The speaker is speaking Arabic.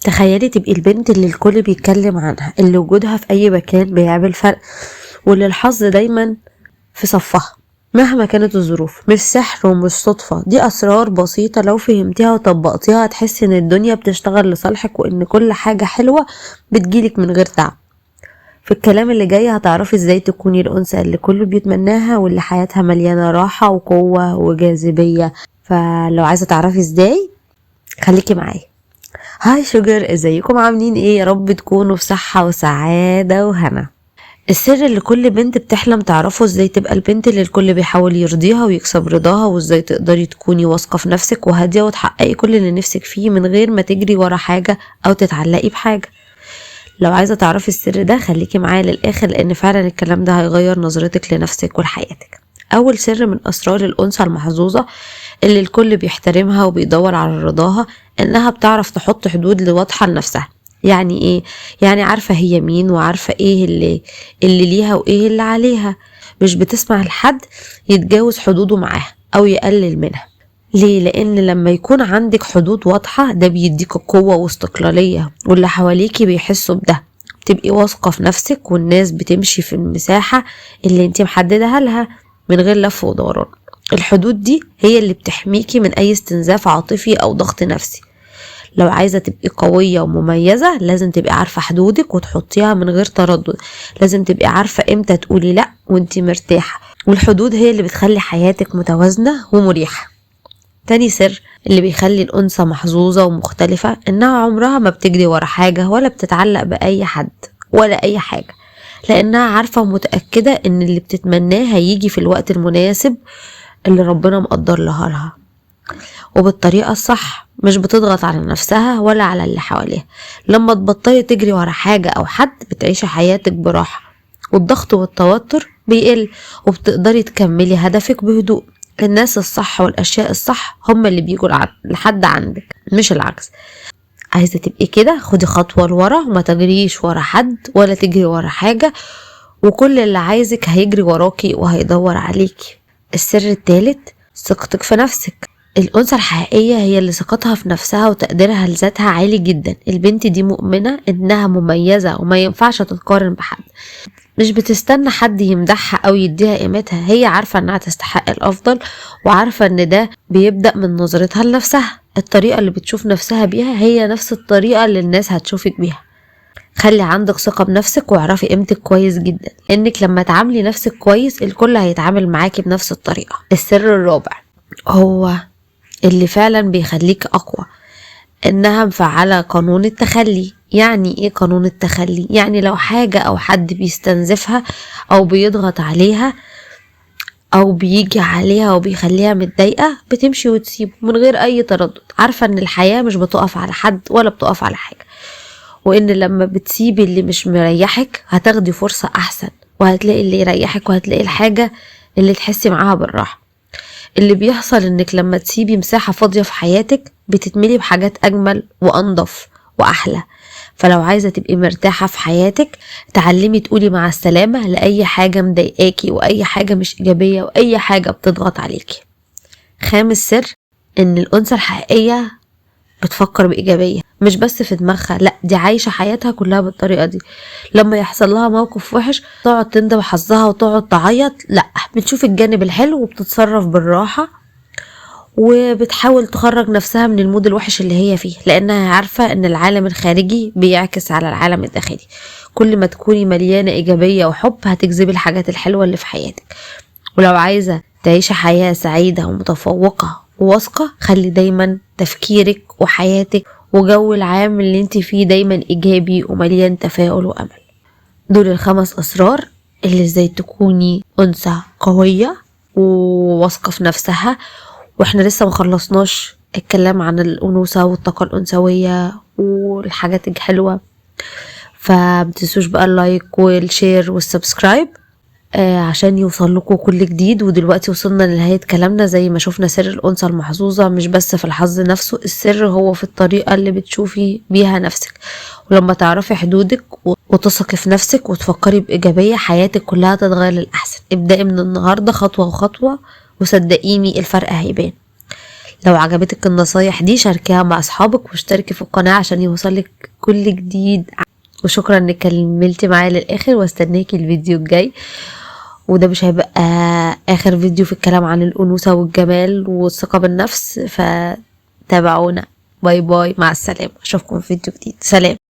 تخيلي تبقي البنت اللي الكل بيتكلم عنها، اللي وجودها في اي مكان بيعمل فرق، واللي الحظ دايما في صفها مهما كانت الظروف. مش سحر ومش صدفة، دي اسرار بسيطة لو فهمتيها وطبقتيها هتحسي ان الدنيا بتشتغل لصالحك، وان كل حاجة حلوة بتجيلك من غير تعب. في الكلام اللي جاي هتعرفي ازاي تكوني الانثى اللي كله بيتمناها، واللي حياتها مليانة راحة وقوة وجاذبية. فلو عايزة تعرفي ازاي خليكي معايا. هاي شوجر، ازيكم عاملين ايه؟ يا رب تكونوا في صحة وسعادة وهنا. السر اللي كل بنت بتحلم تعرفه، ازاي تبقى البنت اللي الكل بيحاول يرضيها ويكسب رضاها، وازاي تقدري تكوني واثقة في نفسك وهادية وتحققي كل اللي نفسك فيه من غير ما تجري ورا حاجة او تتعلقي بحاجة. لو عايزة تعرفي السر ده خليكي معايا للآخر، لان فعلا الكلام ده هيغير نظرتك لنفسك ولحياتك. اول سر من اسرار الانثى المحظوظة اللي الكل بيحترمها وبيدور على رضاها، انها بتعرف تحط حدود واضحة لنفسها. يعني ايه؟ يعني عارفة هي مين، وعارفة ايه اللي ليها وايه اللي عليها. مش بتسمع لحد يتجاوز حدوده معاها او يقلل منها. ليه؟ لان لما يكون عندك حدود واضحة ده بيديك قوة واستقلالية، واللي حواليكي بيحسوا بده. تبقي واثقة في نفسك، والناس بتمشي في المساحة اللي انت محددها لها من غير لف ودوران. الحدود دي هي اللي بتحميكي من اي استنزاف عاطفي او ضغط نفسي. لو عايزة تبقي قوية ومميزة لازم تبقي عارفة حدودك وتحطيها من غير تردد. لازم تبقي عارفة امتى تقولي لا وانتي مرتاحة، والحدود هي اللي بتخلي حياتك متوازنة ومريحة. تاني سر اللي بيخلي الأنثى محظوظة ومختلفة، انها عمرها ما بتجري ورا حاجة ولا بتتعلق بأي حد ولا أي حاجة، لأنها عارفة ومتأكدة ان اللي بتتمناه هيجي في الوقت المناسب اللي ربنا مقدر لها وبالطريقة الصح. مش بتضغط على نفسها ولا على اللي حواليها. لما تبطلي تجري ورا حاجة أو حد بتعيشي حياتك براحة، والضغط والتوتر بيقل، وبتقدري تكملي هدفك بهدوء. الناس الصح والأشياء الصح هم اللي بيجوا لحد عندك، مش العكس. عايزة تبقي كده؟ خدي خطوة لورا وما تجريش ورا حد ولا تجري ورا حاجة، وكل اللي عايزك هيجري وراكي وهيدور عليكي. السر الثالث ثقتك في نفسك. الأنثى الحقيقية هي اللي ثقتها في نفسها وتقديرها لذاتها عالي جدا. البنت دي مؤمنة انها مميزة وما ينفعش تتقارن بحد. مش بتستنى حد يمدحها او يديها قيمتها، هي عارفة انها تستحق الافضل، وعارفة ان ده بيبدأ من نظرتها لنفسها. الطريقة اللي بتشوف نفسها بيها هي نفس الطريقة اللي الناس هتشوفك بيها. خلي عندك ثقة بنفسك واعرفي قيمتك كويس جدا، لانك لما تعاملي نفسك كويس الكل هيتعامل معاكي بنفس الطريقة. السر الرابع هو اللي فعلا بيخليك أقوى، إنها مفعلة قانون التخلي. يعني إيه قانون التخلي؟ يعني لو حاجة أو حد بيستنزفها أو بيضغط عليها أو بيجي عليها وبيخليها متضايقة، بتمشي وتسيبه من غير أي تردد. عارفة إن الحياة مش بتقف على حد ولا بتقف على حاجة، وإن لما بتسيبي اللي مش مريحك هتاخدي فرصة أحسن، وهتلاقي اللي يريحك، وهتلاقي الحاجة اللي تحسي معاها بالراحة. اللي بيحصل انك لما تسيبي مساحة فاضية في حياتك بتتملي بحاجات اجمل وانضف واحلى. فلو عايزة تبقي مرتاحة في حياتك تعلمي تقولي مع السلامة لأي حاجة مضايقاكي واي حاجة مش ايجابية واي حاجة بتضغط عليكي. خامس سر ان الانثى الحقيقية بتفكر بإيجابية، مش بس في دماغها، لا دي عايشة حياتها كلها بالطريقة دي. لما يحصل لها موقف وحش تقعد تندب حظها وتقعد تعيط، لا بتشوف الجانب الحلو وبتتصرف بالراحة، وبتحاول تخرج نفسها من المود الوحش اللي هي فيه، لأنها عارفة ان العالم الخارجي بيعكس على العالم الداخلي. كل ما تكوني مليانة إيجابية وحب هتجذبي الحاجات الحلوة اللي في حياتك. ولو عايزة تعيشي حياة سعيدة ومتفوقة وواثقة، خلي دايما تفكيرك وحياتك وجو العام اللي انت فيه دايما ايجابي ومليان تفاؤل وامل. دول ال5 اسرار اللي ازاي تكوني انثى قوية وواثقة في نفسها. واحنا لسه مخلصناش الكلام عن الانوثة والطاقة الانثوية والحاجات الحلوة، فمتنسوش بقى اللايك والشير والسبسكرايب عشان يوصل لكم كل جديد. ودلوقتي وصلنا لنهاية كلامنا. زي ما شفنا سر الأنثى المحظوظة مش بس في الحظ نفسه، السر هو في الطريقة اللي بتشوفي بيها نفسك. ولما تعرفي حدودك وتثقي في نفسك وتفكري بإيجابية حياتك كلها تتغير للأحسن. ابدأي من النهاردة خطوة وخطوة، وصدقيني الفرق هيبان. لو عجبتك النصايح دي شاركيها مع اصحابك واشتركي في القناة عشان يوصلك كل جديد. وشكرا انك كملتي معايا للاخر، واستناكي الفيديو الجاي. وده مش هيبقى اخر فيديو في الكلام عن الانوثة والجمال والثقة بالنفس، فتابعونا. باي باي، مع السلامة، اشوفكم في فيديو جديد. سلام.